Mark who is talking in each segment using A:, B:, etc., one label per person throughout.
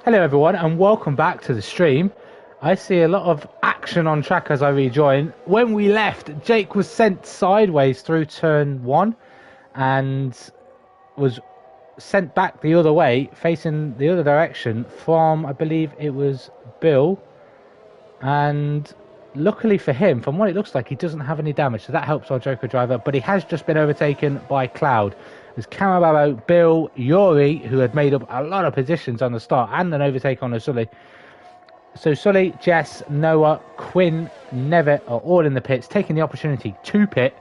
A: Hello everyone and welcome back to the stream. I see a lot of action on track as I rejoin. When we left, Jake was sent sideways through turn 1 and was sent back the other way, facing the other direction from, I believe it was Bill. And luckily for him, from what it looks like, he doesn't have any damage, so that helps our Joker driver, but he has just been overtaken by Cloud. There's Camababo, Bill, Yuri, who had made up a lot of positions on the start, and an overtake on Sully. So Sully, Jess, Noah, Quinn, Nevitt are all in the pits, taking the opportunity to pit,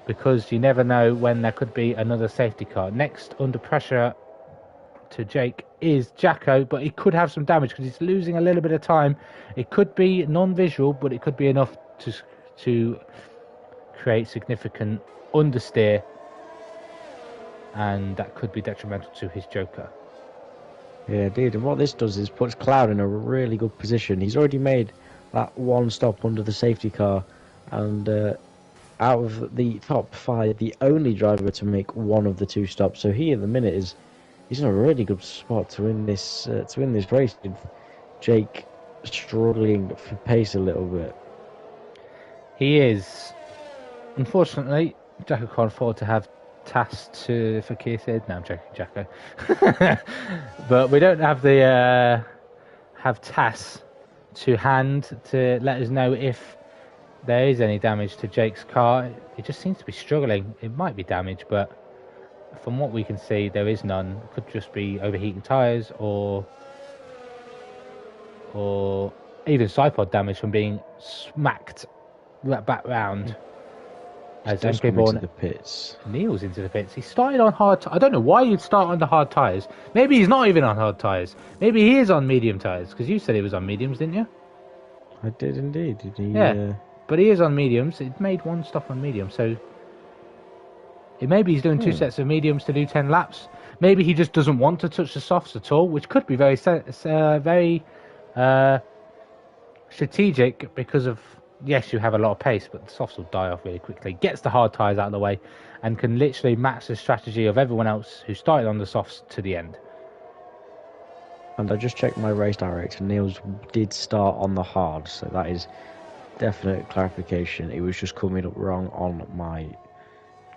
A: because you never know when there could be another safety car. Next under pressure to Jake is Jacko, but he could have some damage because he's losing a little bit of time. It could be non-visual, but it could be enough to create significant understeer, and that could be detrimental to his Joker.
B: Yeah, indeed. And what this does is puts Cloud in a really good position. He's already made that one stop under the safety car, and out of the top 5, the only driver to make one of the 2 stops. So he, at the minute, he's in a really good spot to win this race. With Jake struggling for pace a little bit.
A: He is. Unfortunately, Jacko can't afford to have tasks for Keir said. No, I'm joking, Jacko. But we don't have the have tasks to hand to let us know if there is any damage to Jake's car. It just seems to be struggling. It might be damage, but from what we can see, there is none. It could just be overheating tyres or even side pod damage from being smacked back round. As
B: MK Born into the pits.
A: Kneels into the pits. He started on hard. I don't know why you'd start on the hard tyres. Maybe he's not even on hard tyres. Maybe he is on medium tyres, because you said he was on mediums, didn't you?
B: I did indeed.
A: Yeah, but he is on mediums. It made one stop on medium, so maybe he's doing 2 sets of mediums to do 10 laps. Maybe he just doesn't want to touch the softs at all, which could be very strategic because of, yes, you have a lot of pace, but the softs will die off really quickly. Gets the hard tyres out of the way and can literally match the strategy of everyone else who started on the softs to the end.
B: And I just checked my race director. Niels did start on the hard, so that is definite clarification. It was just coming up wrong on my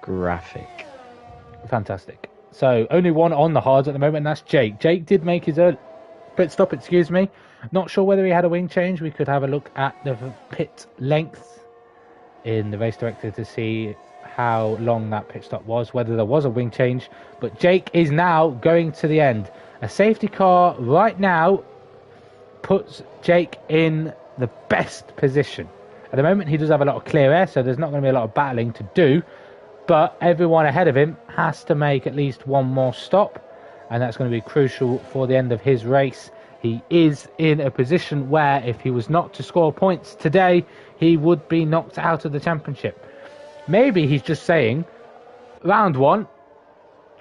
B: graphic.
A: Fantastic. So only one on the hards at the moment, and that's Jake. Jake did make his pit stop, excuse me. Not sure whether he had a wing change. We could have a look at the pit length in the race director to see how long that pit stop was, whether there was a wing change. But Jake is now going to the end. A safety car right now puts Jake in the best position. At the moment, he does have a lot of clear air, so there's not going to be a lot of battling to do. But everyone ahead of him has to make at least one more stop, and that's going to be crucial for the end of his race. He is in a position where if he was not to score points today, he would be knocked out of the championship. Maybe he's just saying, round 1,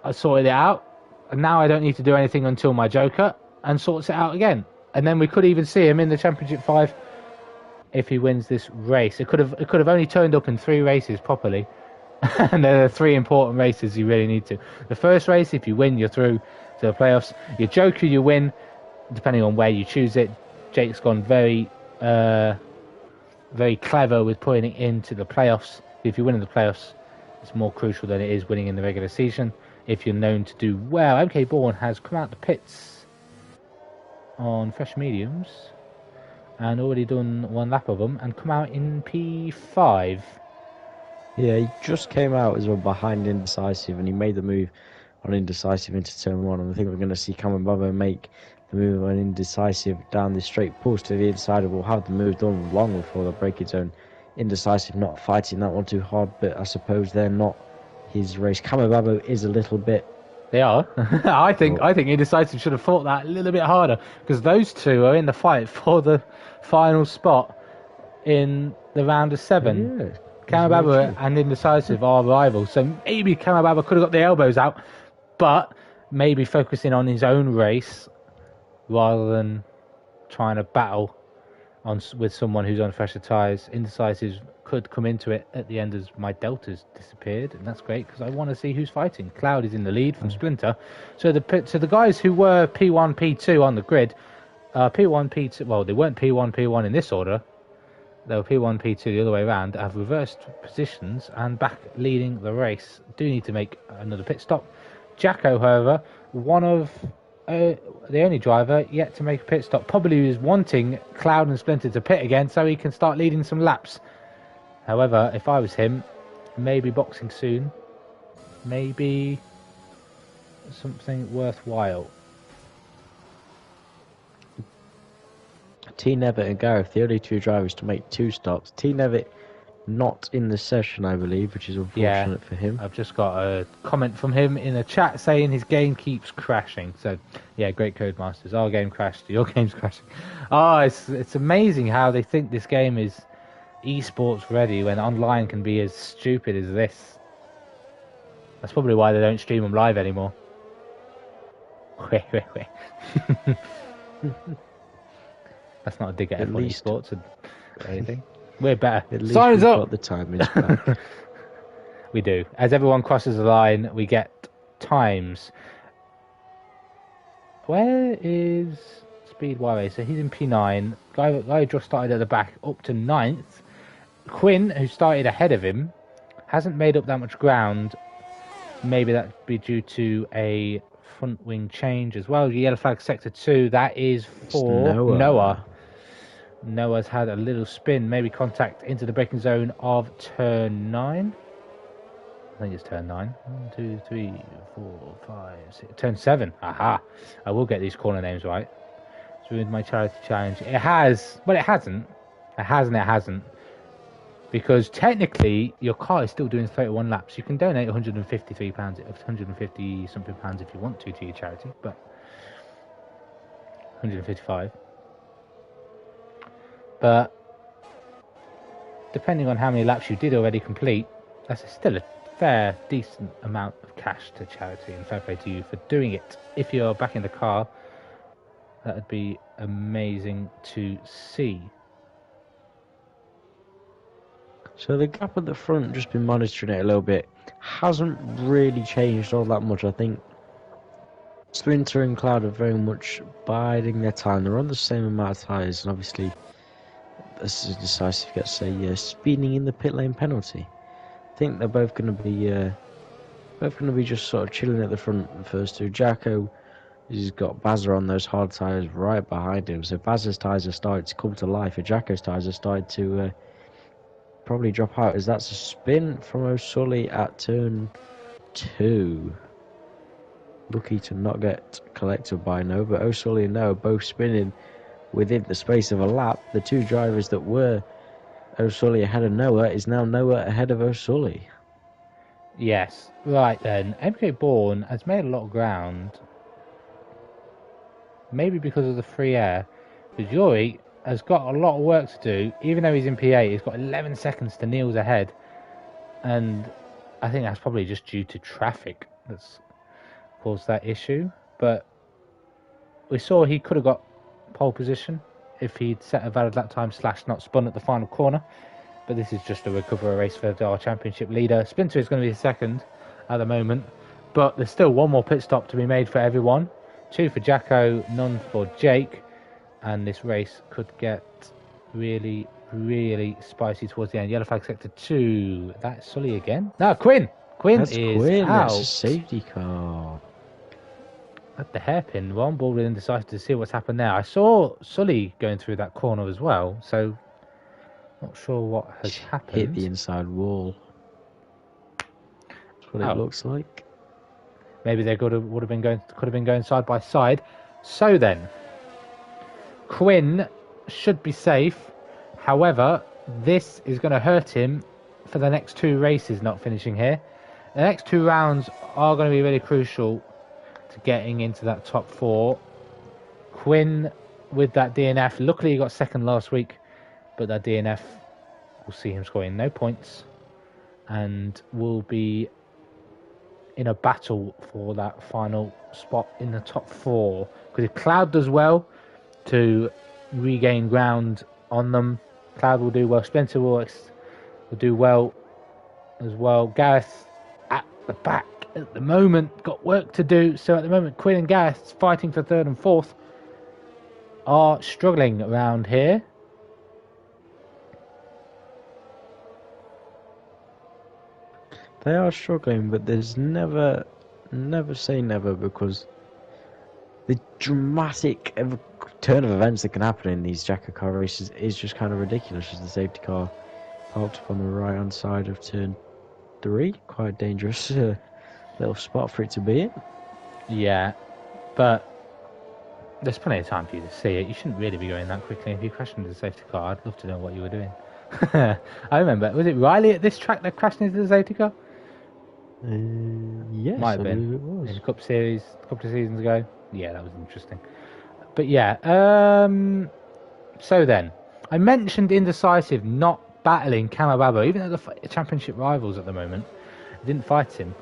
A: I sorted it out, and now I don't need to do anything until my Joker, and sorts it out again. And then we could even see him in the Championship 5 if he wins this race. It could have only turned up in 3 races properly. And there are 3 important races you really need to. The first race, if you win, you're through to the playoffs. Your Joker, you win, depending on where you choose it. Jake's gone very clever with putting it into the playoffs. If you win in the playoffs, it's more crucial than it is winning in the regular season. If you're known to do well, MK Bourne has come out the pits on fresh mediums and already done 1 lap of them and come out in P5.
B: Yeah, he just came out as well behind Indecisive, and he made the move on Indecisive into turn 1. And I think we're going to see Cameron Bubba make the move on Indecisive down the straight pulse to the inside. We'll have the move done long before the braking zone. Indecisive not fighting that one too hard, but I suppose they're not his race. Cameron Bubba is a little bit.
A: They are. I think Indecisive should have fought that a little bit harder, because those 2 are in the fight for the final spot in the round of 7.
B: Yeah.
A: Kamababa and Indecisive are rivals, so maybe Kamababa could have got the elbows out, but maybe focusing on his own race rather than trying to battle with someone who's on fresher tyres. Indecisive's could come into it at the end as my deltas disappeared, and that's great because I want to see who's fighting. Cloud is in the lead from Splinter, so the guys who were P1, P2 on the grid, P1, P2. Well, they weren't P1, P1 in this order. They were P1, P2 the other way around. Have reversed positions and back leading the race. Do need to make another pit stop. Jacko, however, one of the only driver yet to make a pit stop. Probably is wanting Cloud and Splinter to pit again so he can start leading some laps. However, if I was him, maybe boxing soon. Maybe something worthwhile.
B: T. Nevitt and Gareth, the only two drivers to make 2 stops. T. Nevitt not in the session, I believe, which is unfortunate for him.
A: I've just got a comment from him in the chat saying his game keeps crashing. So, yeah, great Codemasters. Our game crashed. Your game's crashing. It's amazing how they think this game is esports ready when online can be as stupid as this. That's probably why they don't stream them live anymore. That's not a dig at F1 esports or anything. We're better.
B: At least
A: Signs
B: we've
A: up!
B: got the timings back.
A: We do. As everyone crosses the line, we get times. Where is Speed Y So he's in P9. Guy who just started at the back up to 9th. Quinn, who started ahead of him, hasn't made up that much ground. Maybe that'd be due to a front wing change as well. Yellow flag sector 2. That is for Noah. Noah's had a little spin, maybe contact into the braking zone of turn 9. I think it's turn 9. 1, 2, 3, 4, 5, 6. Turn 7. Aha! I will get these corner names right. It's ruined my charity challenge. It has, but it hasn't. It hasn't. Because technically, your car is still doing 31 laps. You can donate £153, 150 something pounds if you want to your charity, but 155. But depending on how many laps you did already complete, that's still a fair, decent amount of cash to charity, and fair play to you for doing it. If you're back in the car, that would be amazing to see.
B: So the gap at the front, just been monitoring it a little bit, hasn't really changed all that much. I think Splinter and Cloud are very much biding their time. They're on the same amount of tyres, and obviously this is decisive. Get to say, speeding in the pit lane penalty. I think they're both going to be just sort of chilling at the front. The first two, Jacko, he's got Bazza on those hard tyres right behind him. So Bazza's tyres have started to come to life, and Jacko's tyres have started to probably drop out, as that's a spin from O'Sully at turn 2. Lucky to not get collected by Noah, but O'Sully and Noah both spinning within the space of a lap. The two drivers that were O'Sully ahead of Noah is now Noah ahead of O'Sully.
A: Yes, right then. MK Bourne has made a lot of ground. Maybe because of the free air. But Yuri has got a lot of work to do. Even though he's in P8, he's got 11 seconds to Neil's ahead. And I think that's probably just due to traffic that's caused that issue. But we saw he could have got pole position if he'd set a valid lap time / not spun at the final corner. But this is just a recovery race for our championship leader. Splinter is going to be second at the moment. But there's still one more pit stop to be made for everyone. 2 for Jacko, none for Jake. And this race could get really, really spicy towards the end. Yellow flag sector 2. That's Sully again. No, Quinn. That's
B: Quinn.
A: Out.
B: That's a safety car.
A: At the hairpin. Well, on board with indecisive to see what's happened there. I saw Sully going through that corner as well. So, not sure what has happened.
B: Hit the inside wall. That's what it looks like.
A: Maybe they could have been going side by side. So then, Quinn should be safe. However, this is going to hurt him for the next 2 races not finishing here. The next 2 rounds are going to be really crucial to getting into that top 4. Quinn with that DNF. Luckily he got second last week, but that DNF will see him scoring no points and will be in a battle for that final spot in the top 4. Because if Cloud does well to regain ground on them, Cloud will do well. Splinter will will do well as well. Gareth at the back at the moment, got work to do. So at the moment, Quinn and Gareth fighting for third and fourth are struggling around here.
B: They are struggling, but there's never say never, because the dramatic turn of events that can happen in these JACKOCAR races is just kind of ridiculous. As the safety car parked up on the right hand side of turn 3, quite dangerous little spot for it to be in.
A: Yeah, but there's plenty of time for you to see it. You shouldn't really be going that quickly. If you crashed into the safety car, I'd love to know what you were doing. I remember, was it Riley at this track that crashed into the safety car?
B: Yes,
A: might have
B: I
A: been
B: believe it was.
A: in a Cup Series a couple of seasons ago. Yeah, that was interesting. But yeah, so then I mentioned Indecisive not battling Kamababo, even though the championship rivals at the moment didn't fight him.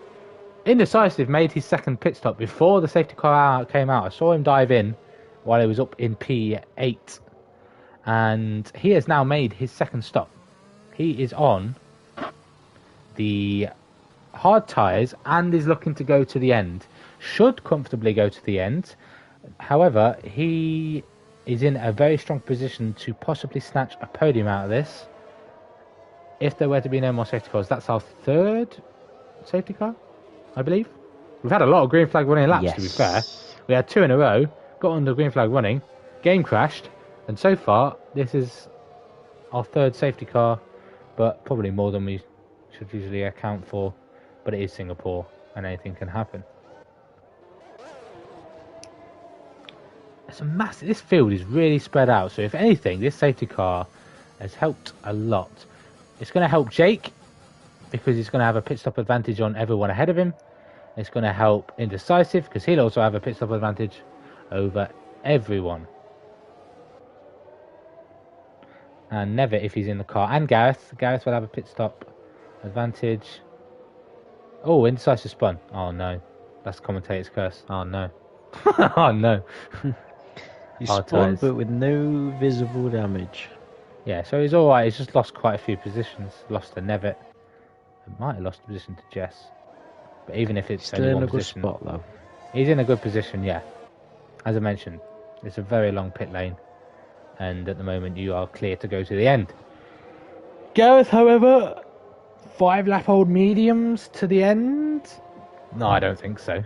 A: Indecisive made his second pit stop before the safety car came out. I saw him dive in while he was up in P8, and he has now made his second stop. He is on the hard tyres and is looking to go to the end. Should comfortably go to the end. However, he is in a very strong position to possibly snatch a podium out of this. If there were to be no more safety cars, that's our third safety car, I believe. We've had a lot of green flag running laps,
B: Yes.
A: to be fair. We had 2 in a row, got under green flag running, game crashed, and so far this is our third safety car, but probably more than we should usually account for. But it is Singapore, and anything can happen. It's a massive. This field is really spread out, so if anything, this safety car has helped a lot. It's going to help Jake because he's going to have a pit stop advantage on everyone ahead of him. It's going to help Indecisive because he'll also have a pit stop advantage over everyone. And Never if he's in the car, and Gareth. Gareth will have a pit stop advantage. Oh, Indecisive spun. Oh no. That's commentator's curse. Oh no. Oh no.
B: He
A: Hard
B: spun,
A: tyres.
B: but with no visible damage.
A: Yeah, so he's alright. He's just lost quite a few positions. Lost to Nevitt. Might have lost a position to Jess. But even if it's
B: Still
A: only
B: in
A: one
B: a good
A: position,
B: spot though.
A: he's in a good position, yeah. As I mentioned, it's a very long pit lane. And at the moment, you are clear to go to the end. Gareth, however, 5 lap old mediums to the end? No, I don't think so.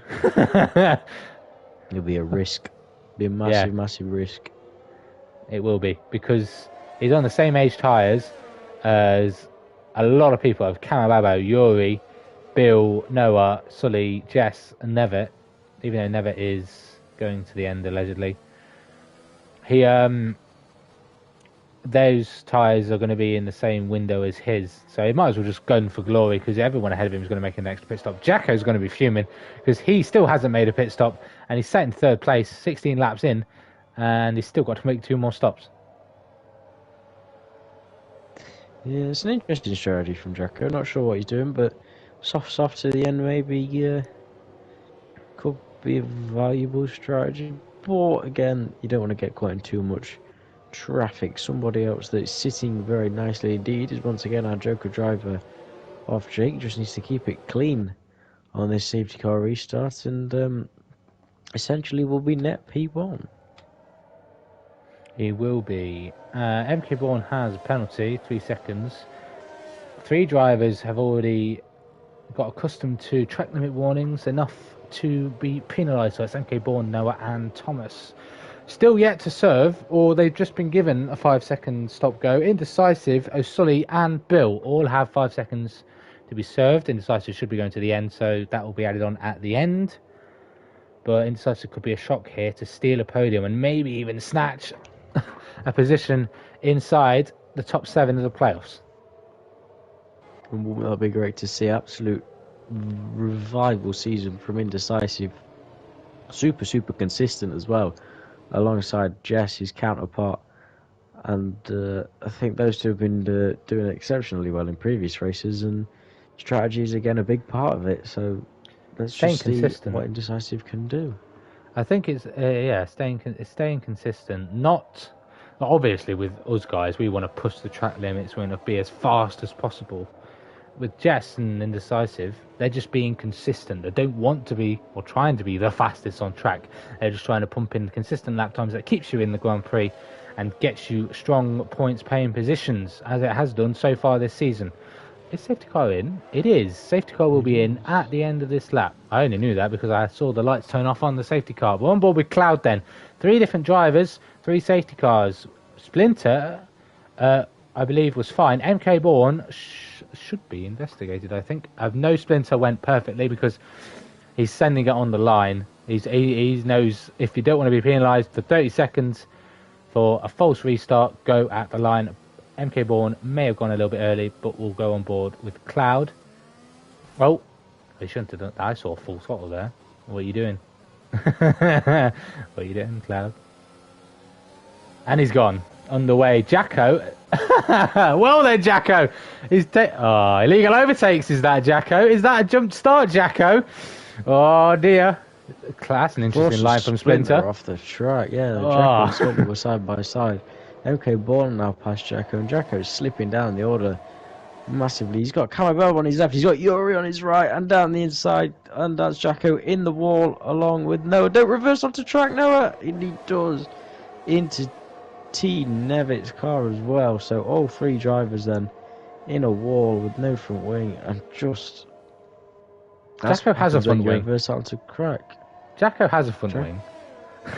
B: It'll be a risk. Be a massive, massive risk.
A: It will be, because he's on the same age tyres as a lot of people of Kamababo, Yuri, Bill, Noah, Sully, Jess, and Nevitt. Even though Nevitt is going to the end allegedly. Those tyres are going to be in the same window as his, so he might as well just go for glory because everyone ahead of him is going to make an extra pit stop. Jacko's going to be fuming because he still hasn't made a pit stop and he's sat in third place 16 laps in and he's still got to make 2 more stops.
B: Yeah, it's an interesting strategy from Jacko. Not sure what he's doing, but soft to the end maybe could be a valuable strategy. But again, you don't want to get caught in too much traffic. Somebody else that's sitting very nicely indeed is once again our Joker driver off Jake. Just needs to keep it clean on this safety car restart, and essentially will be net P1.
A: He will be. MK Bourne has a penalty, 3 seconds. 3 drivers have already got accustomed to track limit warnings, enough to be penalised. So it's MK Bourne, Noah and Thomas. Still yet to serve, or they've just been given a 5-second stop go. Indecisive, O'Sully and Bill all have 5 seconds to be served. Indecisive should be going to the end, so that will be added on at the end. But Indecisive could be a shock here to steal a podium and maybe even snatch a position inside the top 7 of the playoffs.
B: And wouldn't that be great to see? Absolute revival season from Indecisive. Super consistent as well, alongside Jess, his counterpart. And I think those two have been doing exceptionally well in previous races, and strategy is again a big part of it. So let's just see what Indecisive can do.
A: I think it's staying consistent. Not Obviously, with us guys, we want to push the track limits. We want to be as fast as possible. With Jess and Indecisive, they're just being consistent. They don't want to be, or trying to be, the fastest on track. They're just trying to pump in consistent lap times that keeps you in the Grand Prix and gets you strong points paying positions, as it has done so far this season. Is safety car in? It is. Safety car will be in at the end of this lap. I only knew that because I saw the lights turn off on the safety car. We're on board with Cloud then. 3 different drivers, 3 safety cars. Splinter, I believe, was fine. MK Bourne should be investigated, I think. No Splinter went perfectly because he's sending it on the line. He knows if you don't want to be penalised for 30 seconds for a false restart, go at the line. MK Bourne may have gone a little bit early, but we'll go on board with Cloud. Oh, they shouldn't have done that. I saw a full throttle there. What are you doing? What are you doing, Cloud? And he's gone. On the way. Jacko. Well then, Jacko. Illegal overtakes is that, Jacko? Is that a jump start, Jacko? Oh, dear. That's an interesting line from Splinter.
B: Off the track, yeah. Jacko and Splinter were side by side. MK Bourne now past Jacko, and Jacko is slipping down the order massively. He's got Camabel on his left, he's got Yuri on his right, and down the inside, and that's Jacko in the wall along with Noah. Don't reverse onto track, Noah! And he does into T. Nevitt's car as well. So all 3 drivers then in a wall with no front wing, and just...
A: Jacko has a front wing.
B: Reverse onto crack.
A: Jacko has a front wing.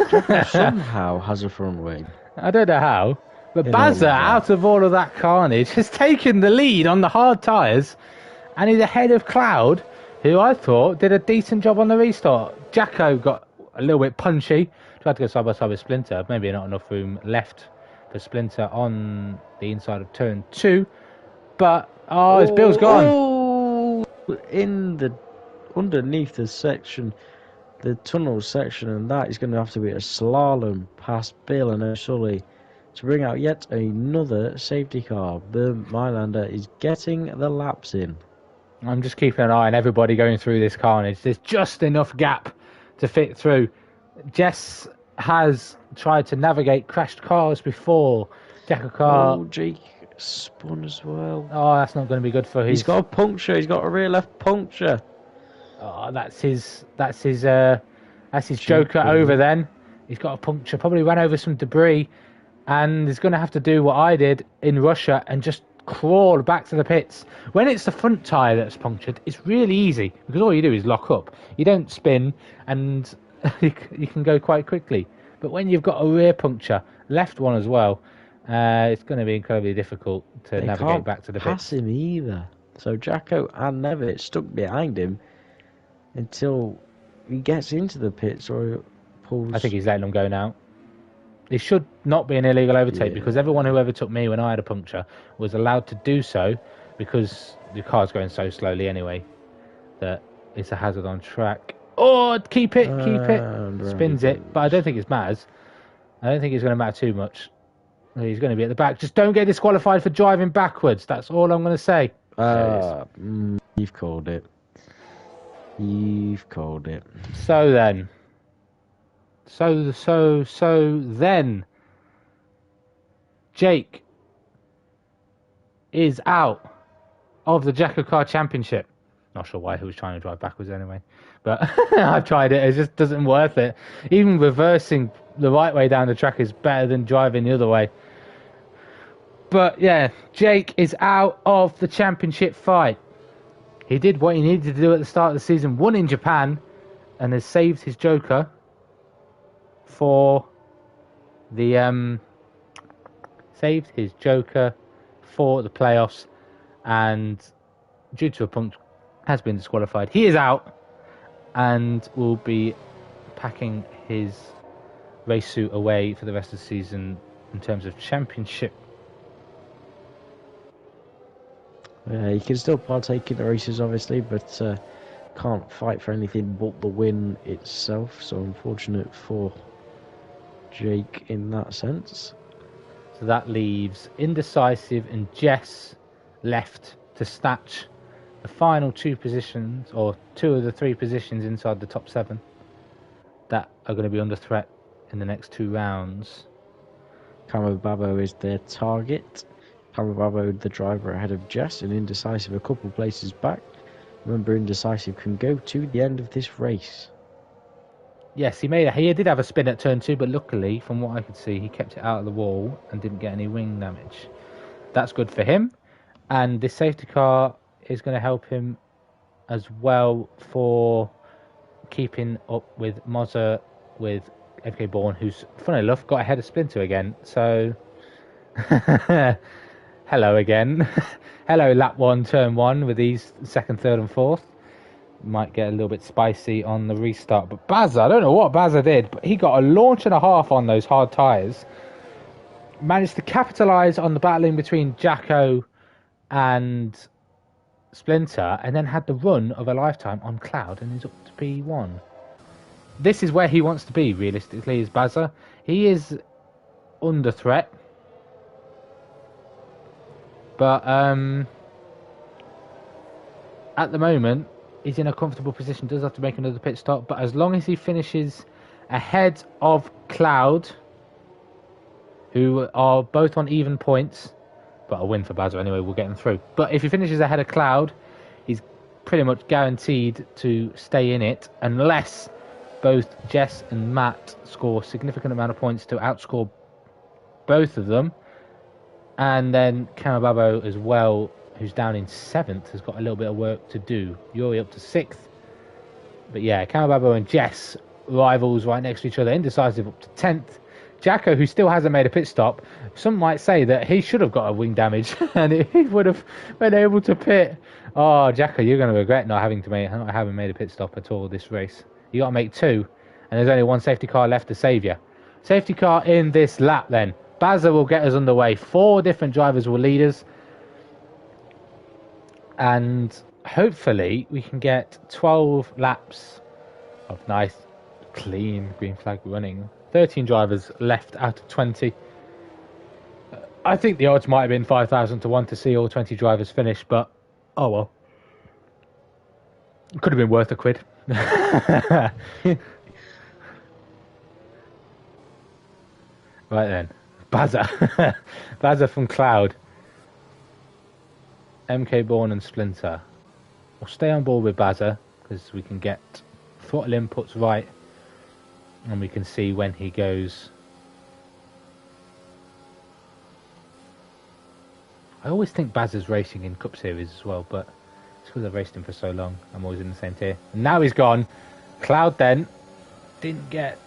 B: Jacko somehow has a front wing.
A: I don't know how, but Bazza, out of all of that carnage, has taken the lead on the hard tyres, and he's ahead of Cloud, who I thought did a decent job on the restart. Jacko got a little bit punchy, tried to go side by side with Splinter. Maybe not enough room left for Splinter on the inside of turn 2, but his Bill's gone.
B: Oh, underneath the section, the tunnel section, and that is going to have to be a slalom past Bill and O'Sully to bring out yet another safety car. The Mylander is getting the laps in.
A: I'm just keeping an eye on everybody going through this carnage. There's just enough gap to fit through. Jess has tried to navigate crashed cars before. JACKOCAR.
B: Oh, Jake spun as well.
A: Oh, that's not going to be good for his...
B: He's got a puncture. He's got a rear left puncture.
A: Oh, that's his Joker over then. He's got a puncture, probably ran over some debris, and he's going to have to do what I did in Russia and just crawl back to the pits. When it's the front tyre that's punctured, it's really easy because all you do is lock up. You don't spin, and you can go quite quickly. But when you've got a rear puncture, left one as well, it's going to be incredibly difficult to navigate back to the pits.
B: They can't pass him either. So Jacko and Nevitt stuck behind him until he gets into the pits or pulls.
A: I think he's letting them go now. It should not be an illegal overtake because everyone who overtook me when I had a puncture was allowed to do so because the car's going so slowly anyway that it's a hazard on track. Oh, keep it. Spins it, but I don't think it matters. I don't think it's going to matter too much. He's going to be at the back. Just don't get disqualified for driving backwards. That's all I'm going to say.
B: You've called it. You've called it.
A: So then. Jake is out of the JACKOCAR Championship. Not sure why he was trying to drive backwards anyway. But I've tried it. It just doesn't worth it. Even reversing the right way down the track is better than driving the other way. But yeah, Jake is out of the championship fight. He did what he needed to do at the start of the season, won in Japan, and has saved his Joker for the playoffs, and due to a puncture has been disqualified. He is out and will be packing his race suit away for the rest of the season in terms of championship.
B: He can still partake in the races, obviously, but can't fight for anything but the win itself. So unfortunate for Jake in that sense.
A: So that leaves Indecisive and Jess left to snatch the final 2 positions, or 2 of the 3 positions inside the top 7 that are going to be under threat in the next 2 rounds.
B: Kamababo is their target. Kamababo, the driver ahead of Jess, and Indecisive a couple places back. Remember, Indecisive can go to the end of this race.
A: Yes, he did have a spin at turn 2, but luckily, from what I could see, he kept it out of the wall and didn't get any wing damage. That's good for him. And this safety car is going to help him as well for keeping up with Mozza, with FK Bourne, who's, funnily enough, got ahead of Splinter again. So, hello again. Hello, lap 1, turn 1, with these 2nd, 3rd and 4th. Might get a little bit spicy on the restart. But Bazza, I don't know what Bazza did, but he got a launch and a half on those hard tyres. Managed to capitalise on the battling between Jacko and Splinter, and then had the run of a lifetime on Cloud, and he's up to P1. This is where he wants to be, realistically, is Bazza. He is under threat. But at the moment, he's in a comfortable position, does have to make another pit stop, but as long as he finishes ahead of Cloud, who are both on even points, but a win for Bazza anyway, we'll get him through. But if he finishes ahead of Cloud, he's pretty much guaranteed to stay in it, unless both Jess and Matt score a significant amount of points to outscore both of them. And then Kamababo as well, who's down in 7th, has got a little bit of work to do. Yuri up to 6th. But yeah, Kamababo and Jess, rivals right next to each other. Indecisive up to 10th. Jacko, who still hasn't made a pit stop, some might say that he should have got a wing damage and he would have been able to pit. Oh, Jacko, you're going to regret not having made a pit stop at all this race. You got to make 2, and there's only one safety car left to save you. Safety car in this lap then. Bazza will get us underway. 4 different drivers will lead us. And hopefully we can get 12 laps of nice, clean green flag running. 13 drivers left out of 20. I think the odds might have been 5,000 to 1 to see all 20 drivers finish, but oh well. It could have been worth a quid. Right then. Bazza. Bazza from Cloud. MK Bourne and Splinter. We'll stay on board with Bazza because we can get throttle inputs right and we can see when he goes. I always think Bazza's racing in Cup Series as well, but it's because I've raced him for so long. I'm always in the same tier. And now he's gone. Cloud then didn't get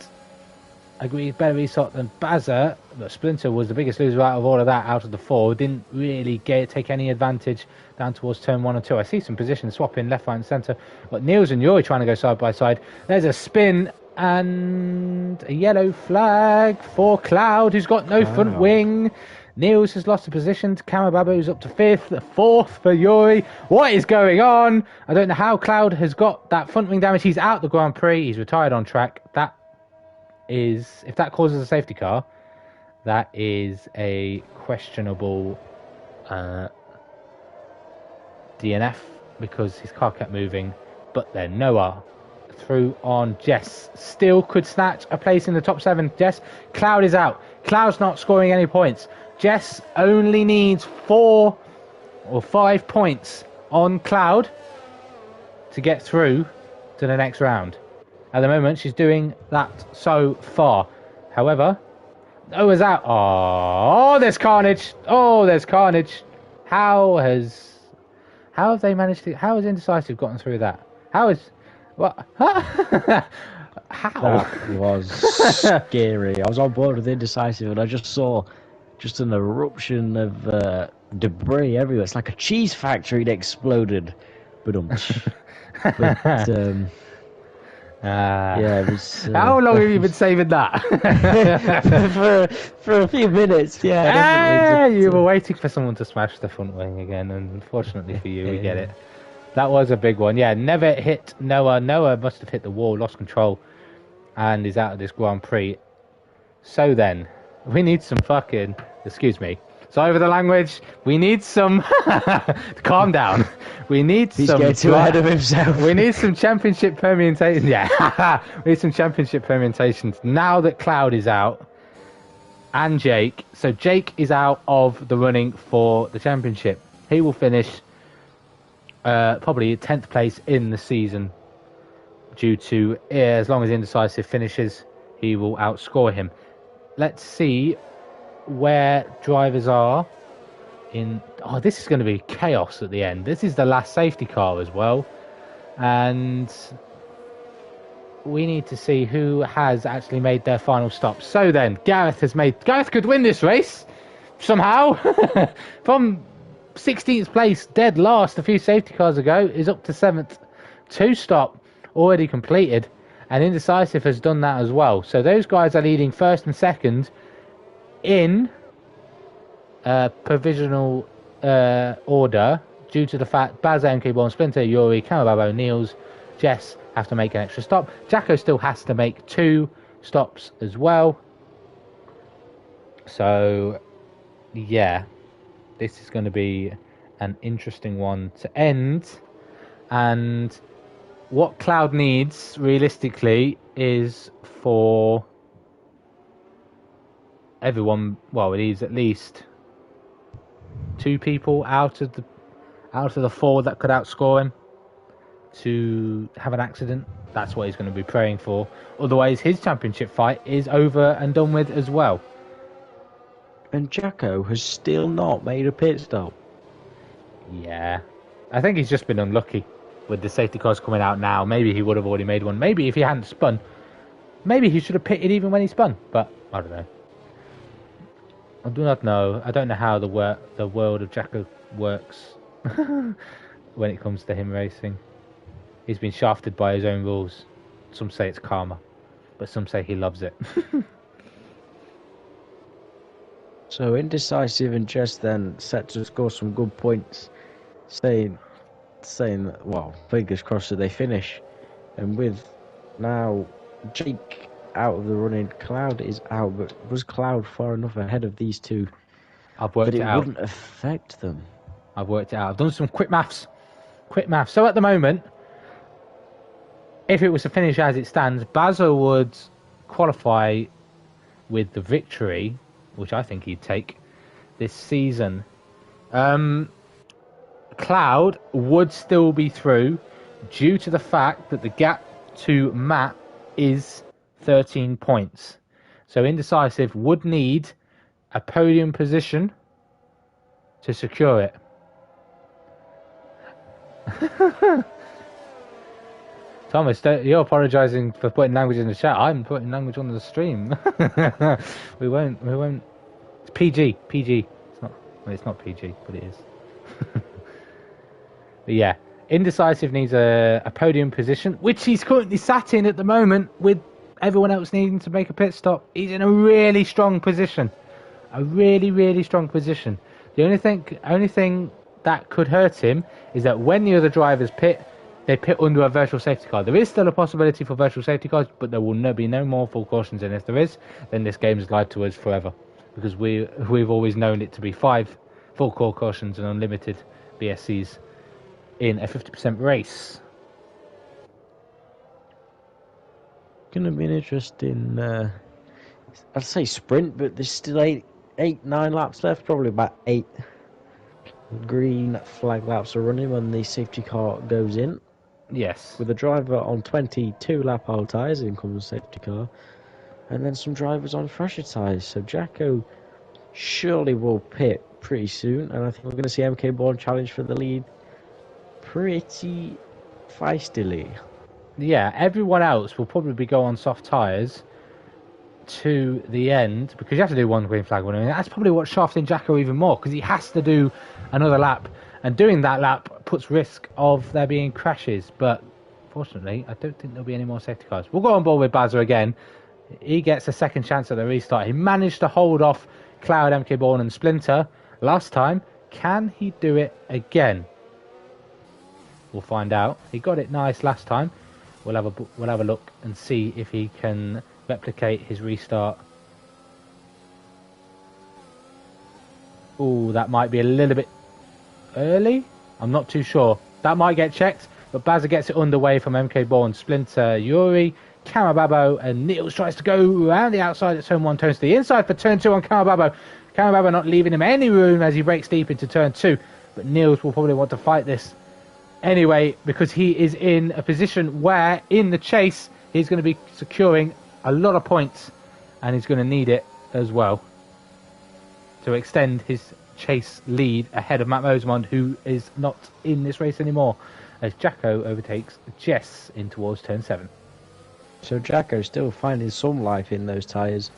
A: a better restart than Bazza, but Splinter was the biggest loser out of all of that, out of the 4. Didn't really take any advantage down towards turn 1 and 2. I see some position swapping left, right and centre. But Niels and Yuri trying to go side by side. There's a spin and a yellow flag for Cloud, who's got no front wing. Niels has lost a position to Kamababo, who's up to 5th, 4th for Yuri. What is going on? I don't know how Cloud has got that front wing damage. He's out the Grand Prix. He's retired on track. That is, if that causes a safety car, that is a questionable DNF because his car kept moving. But then Noah through on Jess. Still could snatch a place in the top 7. Jess, Cloud is out. Cloud's not scoring any points. Jess only needs 4 or 5 points on Cloud to get through to the next round. At the moment, she's doing that so far. However, Noah's out. Oh, there's carnage. Oh, there's carnage. How have they managed to? How has Indecisive gotten through that? How is what? How?
B: That was scary. I was on board with Indecisive, and I just saw an eruption of debris everywhere. It's like a cheese factory that exploded. Yeah, it was,
A: how long have you been saving that?
B: for a few minutes, yeah.
A: You were waiting for someone to smash the front wing again, and unfortunately for you, we get it. That was a big one. Yeah, never hit Noah. Noah must have hit the wall, lost control, and is out of this Grand Prix. So then, we need some fucking... Excuse me. Sorry for the language. We need some... Calm down. We need
B: He's getting too ahead of himself.
A: We need some championship permutations. Yeah. We need some championship permutations. Now that Cloud is out, and Jake. So Jake is out of the running for the championship. He will finish probably 10th place in the season due to, as long as Indecisive finishes, he will outscore him. Let's see where drivers are in... Oh, this is going to be chaos at the end. This is the last safety car as well. And we need to see who has actually made their final stop. So then, Gareth could win this race somehow. From 16th place, dead last a few safety cars ago, is up to 7th. 2-stop already completed, and Indecisive has done that as well. So those guys are leading first and second in provisional order, due to the fact Baz, MK Born, Splinter, Yuri, Camababo, Niels, Jess have to make an extra stop. Jacko still has to make 2 stops as well. So, yeah, this is going to be an interesting one to end. And what Cloud needs, realistically, is for everyone... Well, it needs at least 2 people out of the 4 that could outscore him to have an accident. That's what he's going to be praying for. Otherwise, his championship fight is over and done with as well.
B: And Jacko has still not made a pit stop.
A: Yeah. I think he's just been unlucky with the safety cars coming out now. Maybe he would have already made one. Maybe if he hadn't spun, maybe he should have pitted even when he spun. But I don't know. I do not know. I don't know how the world of Jacko works when it comes to him racing. He's been shafted by his own rules. Some say it's karma, but some say he loves it.
B: So Indecisive and Jess then set to score some good points, saying that, well, fingers crossed that they finish. And with now Jake out of the running, Cloud is out, but was Cloud far enough ahead of these two
A: I've worked
B: that
A: it
B: it
A: out.
B: wouldn't affect them?
A: I've worked it out. I've done some quick maths. So at the moment, if it was to finish as it stands, Bazo would qualify with the victory, which I think he'd take this season. Cloud would still be through due to the fact that the gap to Matt is 13 points. So Indecisive would need a podium position to secure it. Thomas, you're apologising for putting language in the chat. I'm putting language on the stream. We won't. It's PG. It's not PG, but it is. But yeah, Indecisive needs a podium position, which he's currently sat in at the moment, with everyone else needing to make a pit stop. He's in a really strong position. A really, really strong position. The only thing that could hurt him is that when the other drivers pit, they pit under a virtual safety car. There is still a possibility for virtual safety cars, but there will be no more full cautions. And if there is, then this game has lied to us forever, because we've always known it to be 5 full core cautions and unlimited BSCs in a 50% race.
B: Gonna be an interesting, I'd say sprint, but there's still 9 laps left, probably about 8 green flag laps are running when the safety car goes in.
A: Yes.
B: With the driver on 22 lap hole tyres, in comes the safety car, and then some drivers on fresher tyres. So Jacko surely will pit pretty soon, and I think we're going to see MK Born challenge for the lead pretty feistily. Yeah,
A: everyone else will probably go on soft tyres to the end, because you have to do 1 green flag running. That's probably what shafting Jacko even more, because he has to do another lap, and doing that lap puts risk of there being crashes. But fortunately, I don't think there'll be any more safety cars. We'll go on board with Bazza again. He gets a second chance at the restart. He managed to hold off Cloud, MK Born and Splinter last time. Can he do it again? We'll find out. He got it nice last time. We'll have a look and see if he can replicate his restart. Oh, that might be a little bit early. I'm not too sure. That might get checked, but Bazza gets it underway from MK Born, Splinter, Yuri, Kamababo, and Niels tries to go around the outside at turn 1, turns to the inside for turn 2 on Kamababo. Kamababo not leaving him any room as he breaks deep into turn 2, but Niels will probably want to fight this anyway, because he is in a position where, in the chase, he's going to be securing a lot of points, and he's going to need it as well to extend his chase lead ahead of Matt Mosemond, who is not in this race anymore, as Jacko overtakes Jess in towards turn 7.
B: So Jacko still finding some life in those tyres,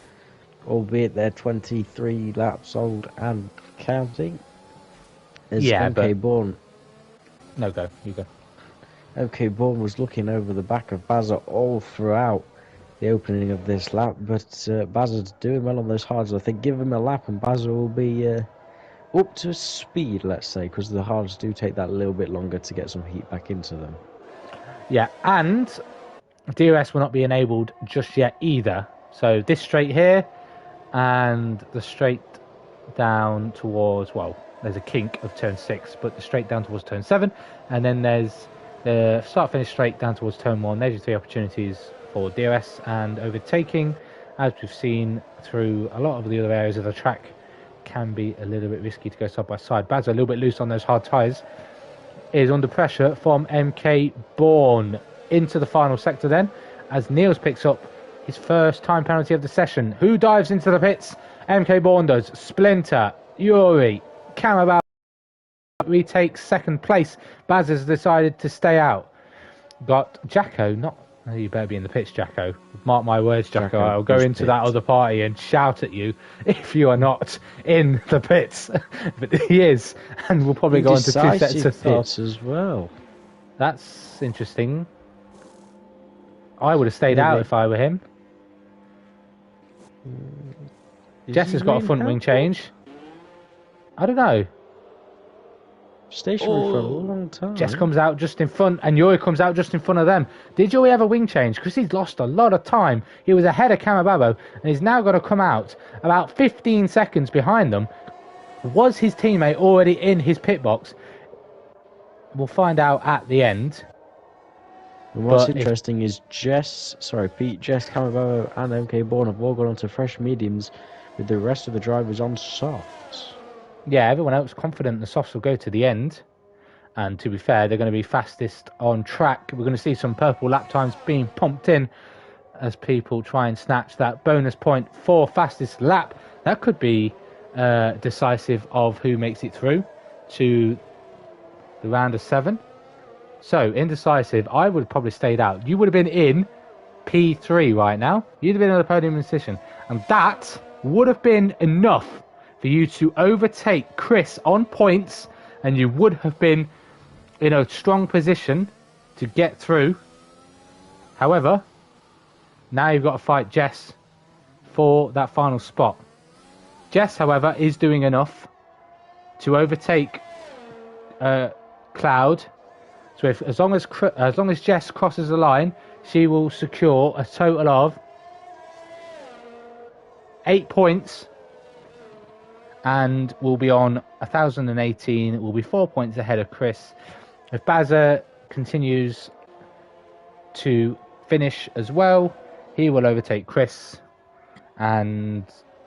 B: albeit they're 23 laps old and counting. As
A: Yeah,
B: MK
A: but...
B: Bourne.
A: No, go. You go.
B: MK Bourne was looking over the back of Bazza all throughout the opening of this lap, but Bazza's doing well on those hards. I think give him a lap and Bazza will be up to speed, let's say, because the hards do take that little bit longer to get some heat back into them.
A: Yeah, and DRS will not be enabled just yet either. So this straight here and the straight down towards, well, there's a kink of turn 6, but the straight down towards turn 7, and then there's the start-finish straight down towards turn 1. There's your 3 opportunities for DRS, and overtaking, as we've seen through a lot of the other areas of the track, can be a little bit risky to go side by side. Baz a little bit loose on those hard tyres, is under pressure from MK Bourne into the final sector then, as Niels picks up his first time penalty of the session. Who dives into the pits? MK Bourne does. Splinter, Yuri, Kamabao retakes second place. Baz has decided to stay out. Got Jacko, not... Oh, you better be in the pits, Jacko. Mark my words, Jacko. I'll go into that other party and shout at you if you are not in the pits. But he is, and we'll probably go into 2 sets of thoughts
B: as well.
A: That's interesting. I would have stayed out if I were him. Jess has got a front wing change. I don't know.
B: Stationary for a long time.
A: Jess comes out just in front, and Yuri comes out just in front of them. Did Yuri have a wing change? Because he's lost a lot of time. He was ahead of Kamababo, and he's now got to come out about 15 seconds behind them. Was his teammate already in his pit box? We'll find out at the end.
B: And what's interesting is Jess, Kamababo, and MK Bourne have all gone onto fresh mediums, with the rest of the drivers on softs.
A: Yeah, everyone else confident the softs will go to the end. And to be fair, they're going to be fastest on track. We're going to see some purple lap times being pumped in as people try and snatch that bonus point for fastest lap. That could be decisive of who makes it through to the round of 7. So, indecisive, I would have probably stayed out. You would have been in P3 right now. You'd have been in the podium position. And that would have been enough for you to overtake Chris on points, and you would have been in a strong position to get through. However, now you've got to fight Jess for that final spot. Jess, however, is doing enough to overtake Cloud. So as long as Jess crosses the line, she will secure a total of 8 points, and will be on 1,018. Will be 4 points ahead of Chris. If Bazza continues to finish as well, he will overtake Chris, and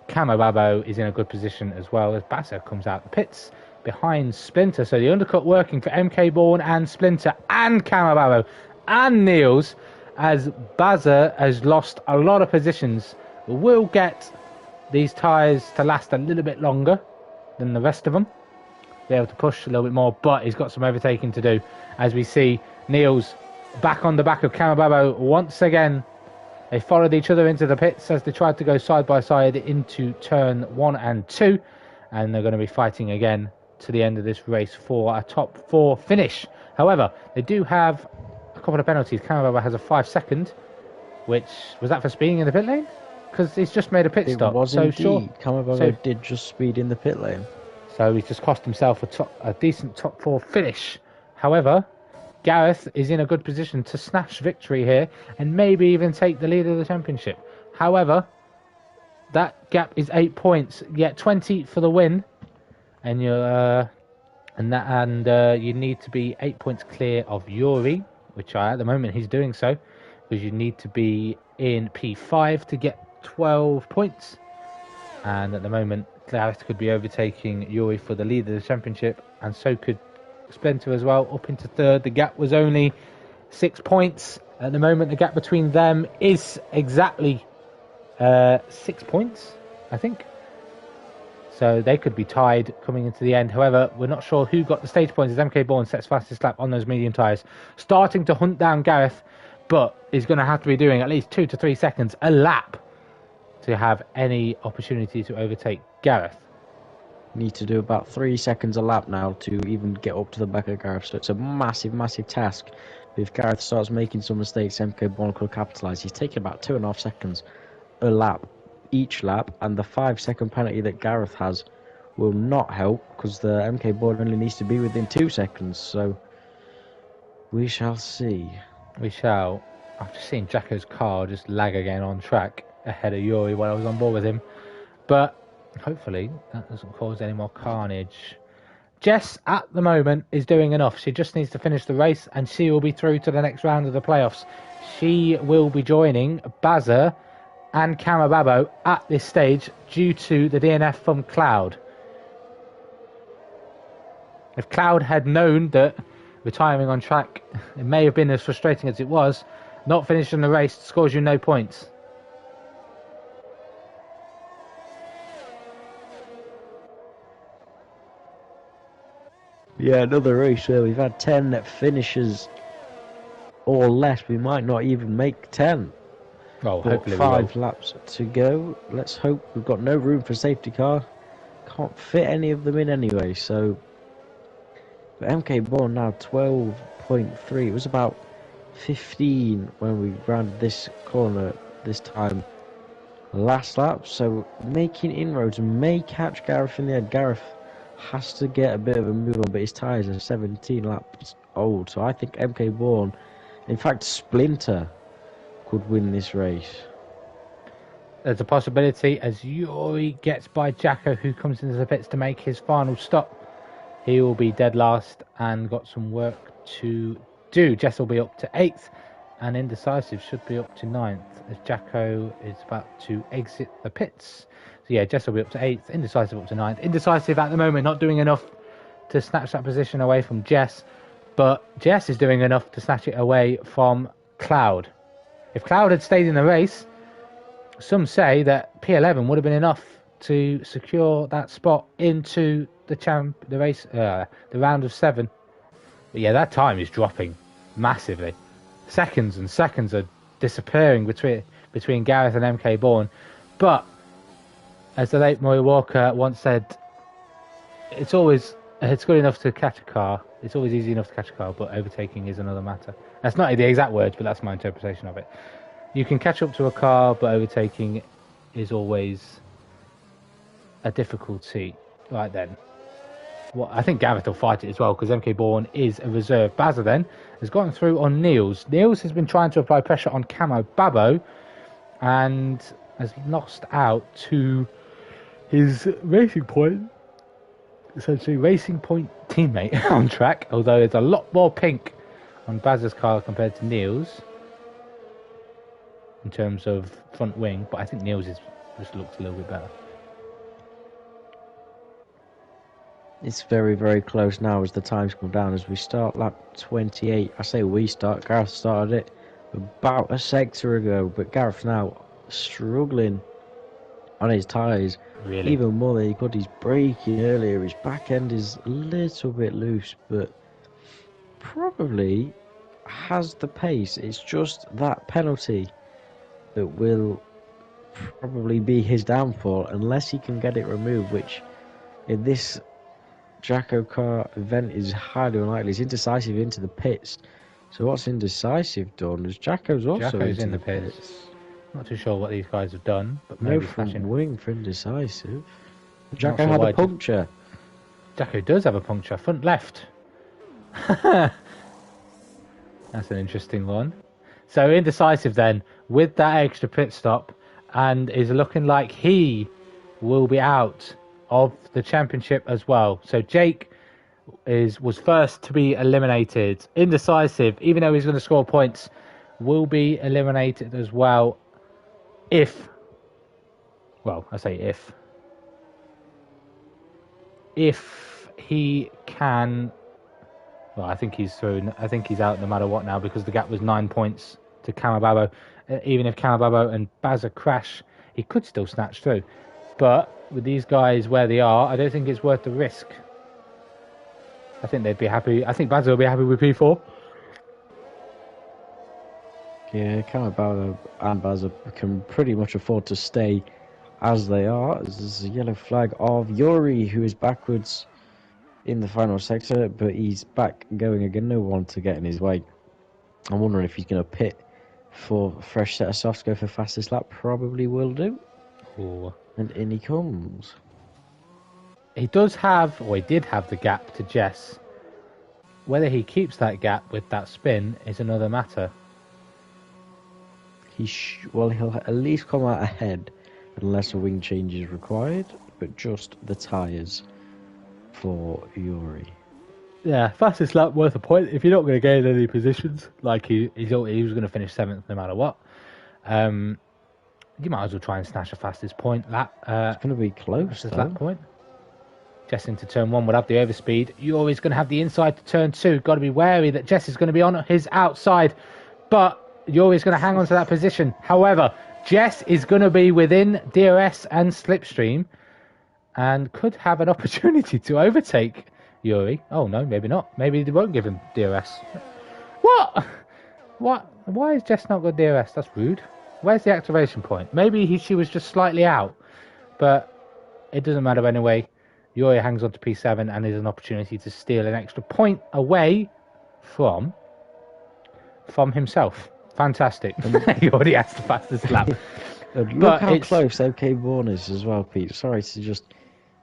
A: Kamababo is in a good position as well as Bazza comes out the pits behind Splinter. So the undercut working for MK Bourne and Splinter and Kamababo and Niels, as Bazza has lost a lot of positions. Will get these tyres to last a little bit longer than the rest of them, be able to push a little bit more, but he's got some overtaking to do, as we see Niels back on the back of Kamababo once again. They followed each other into the pits as they tried to go side by side into turn 1 and 2, and they're going to be fighting again to the end of this race for a top 4 finish. However, they do have a couple of penalties. Kamababo has a 5-second, which was that for speeding in the pit lane? Because he's just made a pit stop.
B: It was
A: so
B: indeed.
A: Sure.
B: Kamababo did just speed in the pit lane.
A: So he's just cost himself a decent top 4 finish. However, Gareth is in a good position to snatch victory here and maybe even take the lead of the championship. However, that gap is 8 points, yet 20 for the win, and you need to be 8 points clear of Yuri, which at the moment he's doing so. because you need to be in P5 to get 12 points. And at the moment, Gareth could be overtaking Yuri for the lead of the championship, and so could Splinter as well, up into third. The gap was only 6 points. At the moment, the gap between them is exactly 6 points, I think. So they could be tied coming into the end. However, we're not sure who got the stage points as MK Bourne sets fastest lap on those medium tyres. Starting to hunt down Gareth, but is going to have to be doing at least 2 to 3 seconds a lap to have any opportunity to overtake Gareth.
B: Need to do about 3 seconds a lap now to even get up to the back of Gareth. So it's a massive, massive task. If Gareth starts making some mistakes, MK Bourne could capitalise. He's taking about 2.5 seconds a lap, each lap, and the 5-second penalty that Gareth has will not help because the MK Bourne only needs to be within 2 seconds. So we shall see.
A: We shall. I've just seen Jacko's car just lag again on track ahead of Yuri while I was on board with him. But hopefully that doesn't cause any more carnage. Jess, at the moment, is doing enough. She just needs to finish the race and she will be through to the next round of the playoffs. She will be joining Bazza and Kamababo at this stage due to the DNF from Cloud. If Cloud had known that retiring on track, it may have been as frustrating as it was. Not finishing the race scores you no points.
B: Yeah, another race where we've had 10 finishes or less. We might not even make 10.
A: Well,
B: but
A: hopefully
B: 5 laps to go. Let's hope. We've got no room for safety car. Can't fit any of them in anyway. So, but MK Bourne now 12.3. It was about 15 when we rounded this corner this time last lap. So making inroads, may catch Gareth in the end. Gareth has to get a bit of a move on, but his tyres are 17 laps old. So I think MK Bourne, in fact Splinter, could win this race.
A: There's a possibility as Yuri gets by Jacko, who comes into the pits to make his final stop. He will be dead last and got some work to do. Jess will be up to 8th and Indecisive should be up to 9th as Jacko is about to exit the pits. So yeah, Jess will be up to 8th, Indecisive up to 9th. Indecisive at the moment not doing enough to snatch that position away from Jess, but Jess is doing enough to snatch it away from Cloud. If Cloud had stayed in the race, some say that P11 would have been enough to secure that spot into the round of 7. But yeah, that time is dropping massively. Seconds and seconds are disappearing between Gareth and MK Bourne. But as the late Murray Walker once said, it's good enough to catch a car. It's always easy enough to catch a car, but overtaking is another matter. That's not the exact words, but that's my interpretation of it. You can catch up to a car, but overtaking is always a difficulty right then. Well, I think Gareth will fight it as well, because MK Bourne is a reserve. Bazza then has gotten through on Niels. Niels has been trying to apply pressure on Camo Babo and has lost out to his Racing Point teammate on track, although there's a lot more pink on Bazza's car compared to Niels in terms of front wing, but I think Niels just looks a little bit better.
B: It's very, very close now as the times come down. As we start lap 28, I say we start, Gareth started it about a sector ago, but Gareth now struggling on his tyres.
A: Really?
B: Even more than he could. He's braking earlier, his back end is a little bit loose, but probably has the pace. It's just that penalty that will probably be his downfall unless he can get it removed, which in this JACKOCAR event is highly unlikely. He's Indecisive into the pits. So what's Indecisive done? Is Jacko's also
A: in the pits. Not too sure what these guys have done, but
B: no
A: maybe
B: front
A: flashing.
B: wing for Indecisive. Jacko
A: sure
B: had
A: why
B: a puncture.
A: Jacko does have a puncture, front left. That's an interesting one. So Indecisive then, with that extra pit stop, and is looking like he will be out of the championship as well. So Jake was first to be eliminated. Indecisive, even though he's going to score points, will be eliminated as well if, well, I say if he can, well, I think he's through. I think he's out no matter what now because the gap was 9 points to Kamababo. Even if Kamababo and Bazza crash, he could still snatch through. But with these guys where they are, I don't think it's worth the risk. I think they'd be happy. I think Bazza will be happy with P4.
B: Yeah, Kamabala and Bazza can pretty much afford to stay as they are. There's a yellow flag of Yuri, who is backwards in the final sector, but he's back going again. No one to get in his way. I'm wondering if he's going to pit for a fresh set of softs, go for fastest lap. Probably will do.
A: Ooh.
B: And in he comes.
A: He does have, or he did have the gap to Jess. Whether he keeps that gap with that spin is another matter.
B: Well, he'll at least come out ahead unless a wing change is required, but just the tyres for Yuri.
A: Yeah, fastest lap worth a point if you're not going to gain any positions. Like he was going to finish 7th no matter what. You might as well try and snatch a fastest point lap.
B: It's going to be close.
A: Lap point. Jess into turn 1 would have the overspeed. Yuri's going to have the inside to turn 2. Got to be wary that Jess is going to be on his outside, but Yuri's going to hang on to that position. However, Jess is going to be within DRS and Slipstream and could have an opportunity to overtake Yuri. Oh, no, maybe not. Maybe they won't give him DRS. What? Why has Jess not got DRS? That's rude. Where's the activation point? Maybe she was just slightly out, but it doesn't matter anyway. Yuri hangs on to P7 and is an opportunity to steal an extra point away from himself. Fantastic. He already has the fastest lap.
B: Look how close MK Bourne is as well, Pete. Sorry to just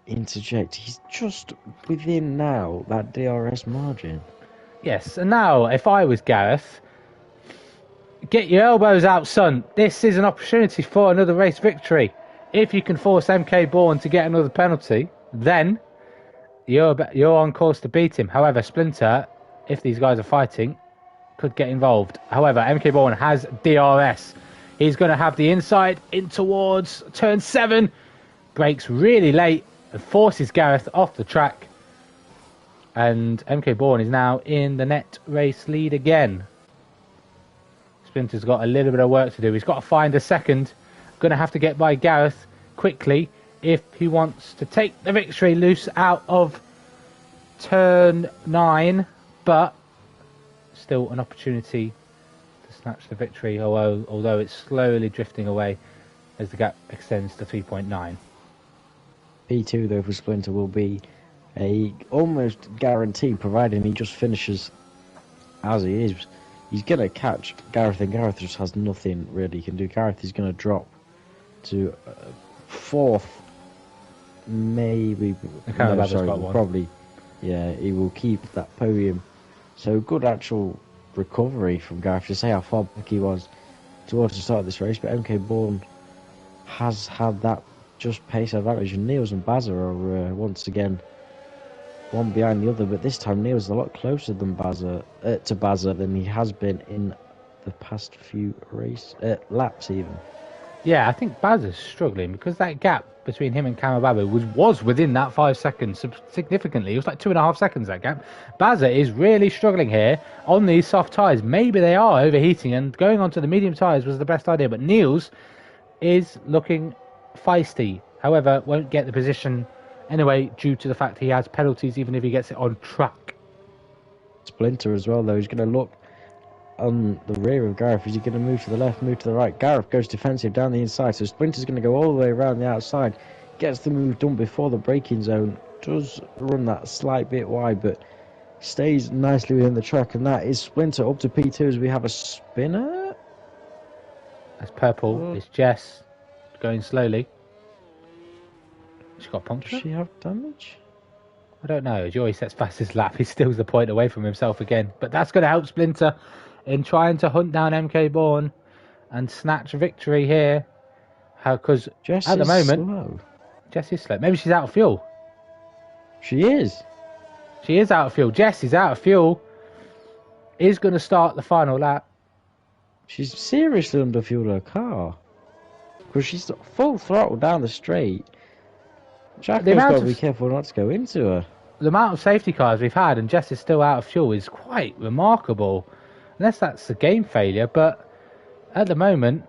B: interject. He's just within now that DRS margin.
A: Yes, and now if I was Gareth, get your elbows out, son. This is an opportunity for another race victory. If you can force MK Bourne to get another penalty, then you're on course to beat him. However, Splinter, if these guys are fighting, could get involved. However, MK Bourne has DRS. He's going to have the inside in towards turn 7. Brakes really late and forces Gareth off the track. And MK Bourne is now in the net race lead again. Splinter's got a little bit of work to do. He's got to find a second. Going to have to get by Gareth quickly if he wants to take the victory loose out of turn 9. But still an opportunity to snatch the victory, although it's slowly drifting away as the gap extends to 3.9.
B: P2 though for Splinter will be a almost guarantee, providing he just finishes as he is. He's going to catch Gareth, and Gareth just has nothing really he can do. Gareth is going to drop to 4th, maybe. No, sorry, probably. Yeah, he will keep that podium. So good actual recovery from Gareth to say how far back he was towards the start of this race. But MK Bourne has had that just pace advantage, and Niels and Bazza are once again one behind the other. But this time Niels is a lot closer than Bazza than he has been in the past few laps even.
A: Yeah, I think Bazza's struggling because that gap between him and Kamababu was within that 5 seconds significantly. It was like 2.5 seconds, that gap. Bazza is really struggling here on these soft tyres. Maybe they are overheating, and going onto the medium tyres was the best idea. But Niels is looking feisty. However, won't get the position anyway due to the fact he has penalties even if he gets it on track.
B: Splinter as well, though. He's going to look on the rear of Gareth. Is he going to move to the left, move to the right? Gareth goes defensive down the inside, so Splinter's going to go all the way around the outside, gets the move done before the braking zone, does run that slight bit wide, but stays nicely within the track, and that is Splinter up to P2 as we have a spinner.
A: That's purple. It's Jess going slowly. She's got a puncture.
B: Does she have damage?
A: I don't know. As Joey sets fastest lap, he steals the point away from himself again, but that's going to help Splinter in trying to hunt down MK Bourne and snatch victory here. Because at the moment, Jess is slow. Maybe she's out of fuel.
B: She is.
A: She is out of fuel. Jess is out of fuel. Is going to start the final lap.
B: She's seriously underfueled her car. Because she's full throttle down the straight. Jacko's got to be careful not to go into her.
A: The amount of safety cars we've had and Jess is still out of fuel is quite remarkable. Unless that's a game failure, but at the moment,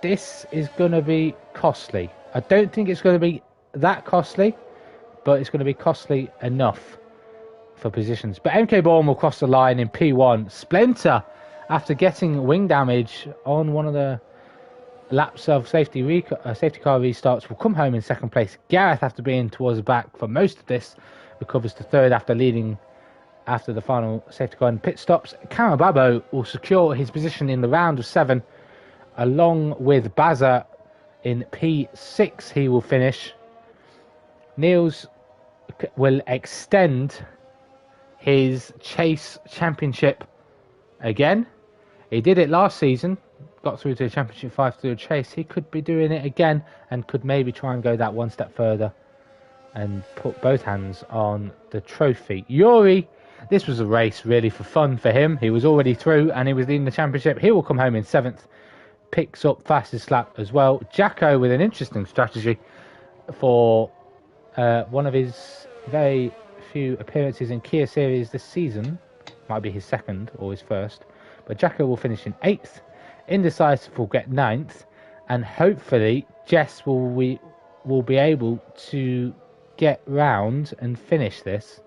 A: this is going to be costly. I don't think it's going to be that costly, but it's going to be costly enough for positions. But MK Bourne will cross the line in P1. Splinter, after getting wing damage on one of the laps of safety car restarts, will come home in second place. Gareth, after being towards the back for most of this, recovers to third after leading after the final safety car and pit stops. Karababo will secure his position in the round of 7, along with Baza in P6. He will finish. Niels will extend his chase championship again. He did it last season, got through to the championship 5 through a chase. He could be doing it again and could maybe try and go that one step further and put both hands on the trophy. Yuri, this was a race really for fun for him. He was already through and he was leading the championship. He will come home in 7th, picks up fastest lap as well. Jacko with an interesting strategy for one of his very few appearances in Kia Series this season. Might be his second or his first. But Jacko will finish in 8th. Indecisive will get 9th. And hopefully Jess will be able to get round and finish this.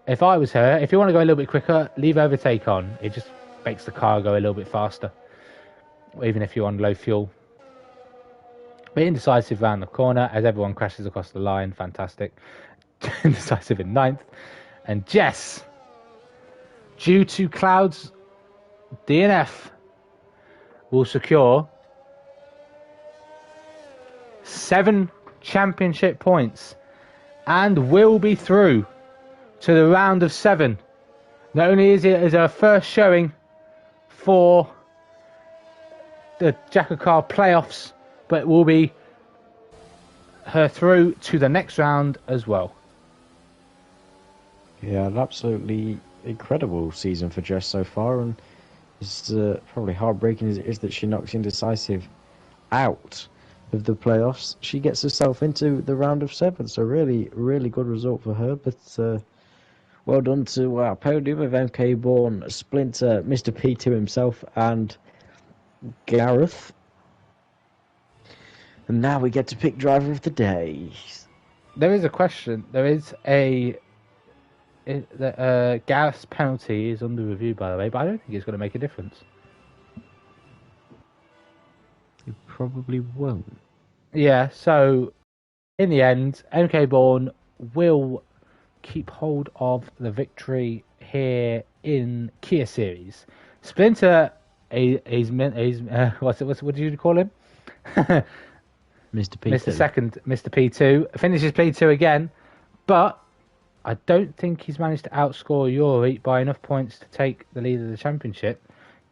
A: If I was her, if you want to go a little bit quicker, leave overtake on. It just makes the car go a little bit faster. Even if you're on low fuel. But Indecisive round the corner as everyone crashes across the line. Fantastic. Indecisive in 9th. And Jess, due to Cloud's DNF, will secure 7 championship points and will be through to the round of 7. Not only is it as her first showing for the JACKOCAR playoffs, but it will be her through to the next round as well.
B: Yeah, an absolutely incredible season for Jess so far, and it's probably heartbreaking as it is that she knocks Indecisive out of the playoffs. She gets herself into the round of 7, so really, really good result for her. But well done to our podium of MK Bourne, Splinter, Mr. P2 himself, and Gareth. And now we get to pick driver of the day.
A: There is a question. There is Gareth's penalty is under review, by the way, but I don't think it's going to make a difference.
B: It probably won't.
A: Yeah, so in the end, MK Bourne will keep hold of the victory here in Kia Series. Splinter, what did you call him?
B: Mr. P2.
A: Mr. P2 finishes P2 again, but I don't think he's managed to outscore Yuri by enough points to take the lead of the championship.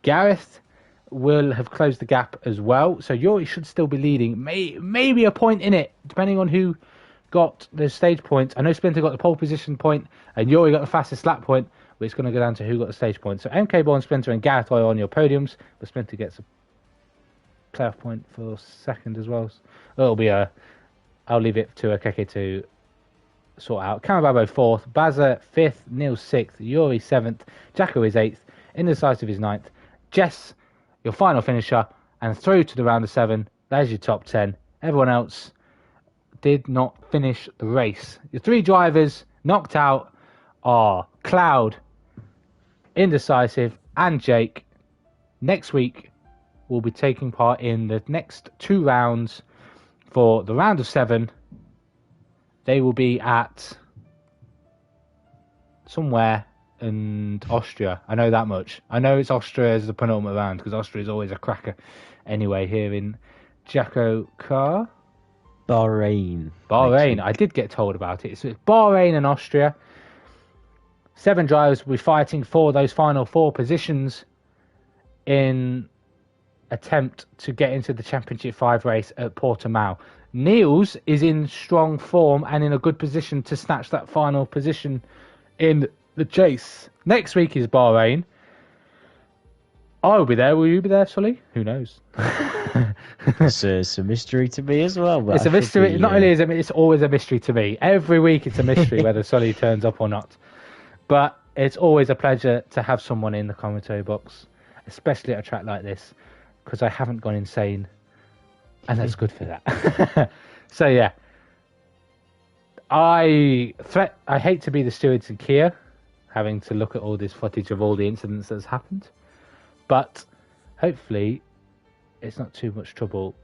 A: Gareth will have closed the gap as well, so Yuri should still be leading. Maybe a point in it, depending on who got the stage points. I know Splinter got the pole position point, and Yuri got the fastest lap point, but it's going to go down to who got the stage point. So MK Bourne, Splinter, and Gareth are on your podiums, but Splinter gets a playoff point for second as well. It'll be I'll leave it to Akeke to sort out. Kamababo 4th, Baza 5th, Neil 6th, Yuri 7th, Jacko is 8th, Indecisive is 9th. Jess, your final finisher, and through to the round of 7. There's your top 10. Everyone else did not finish the race. Your 3 drivers knocked out are Cloud, Indecisive, and Jake. Next week, we'll be taking part in the next 2 rounds for the round of 7. They will be at somewhere in Austria. I know that much. I know it's Austria as the penultimate round because Austria is always a cracker. Anyway, here in JACKOCAR.
B: Bahrain.
A: I did get told about it. So it's Bahrain and Austria. 7 drivers will be fighting for those final 4 positions in attempt to get into the Championship 5 race at Portimao. Niels is in strong form and in a good position to snatch that final position in the chase. Next week is Bahrain. I'll be there. Will you be there, Sully? Who knows?
B: It's a mystery to me as well. But
A: It's a mystery. Not only is it, it's always a mystery to me. Every week it's a mystery whether Sully turns up or not. But it's always a pleasure to have someone in the commentary box, especially at a track like this, because I haven't gone insane, and that's good for that. So yeah, I hate to be the steward to Kia, having to look at all this footage of all the incidents that's happened, but hopefully it's not too much trouble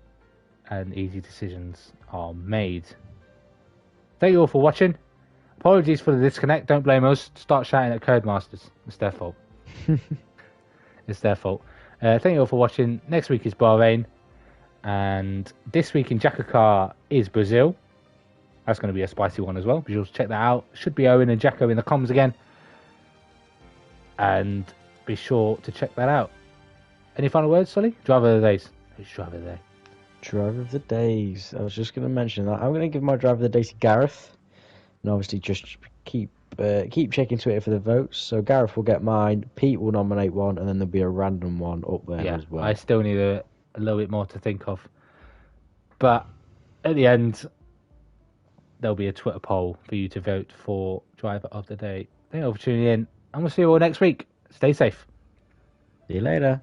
A: and easy decisions are made. Thank you all for watching. Apologies for the disconnect. Don't blame us. Start shouting at Codemasters. It's their fault. It's their fault. Thank you all for watching. Next week is Bahrain. And this week in JACKOCAR is Brazil. That's going to be a spicy one as well. Be sure to check that out. Should be Owen and Jacko in the comms again. And be sure to check that out. Any final words, Sully? Driver of the days. Who's driver of the day?
B: Driver of the days. I was just going to mention that. I'm going to give my driver of the day to Gareth. And obviously just keep checking Twitter for the votes. So Gareth will get mine, Pete will nominate one, and then there'll be a random one up there as well.
A: I still need a little bit more to think of. But at the end, there'll be a Twitter poll for you to vote for driver of the day. Thank you all for tuning in, and we'll see you all next week. Stay safe.
B: See you later.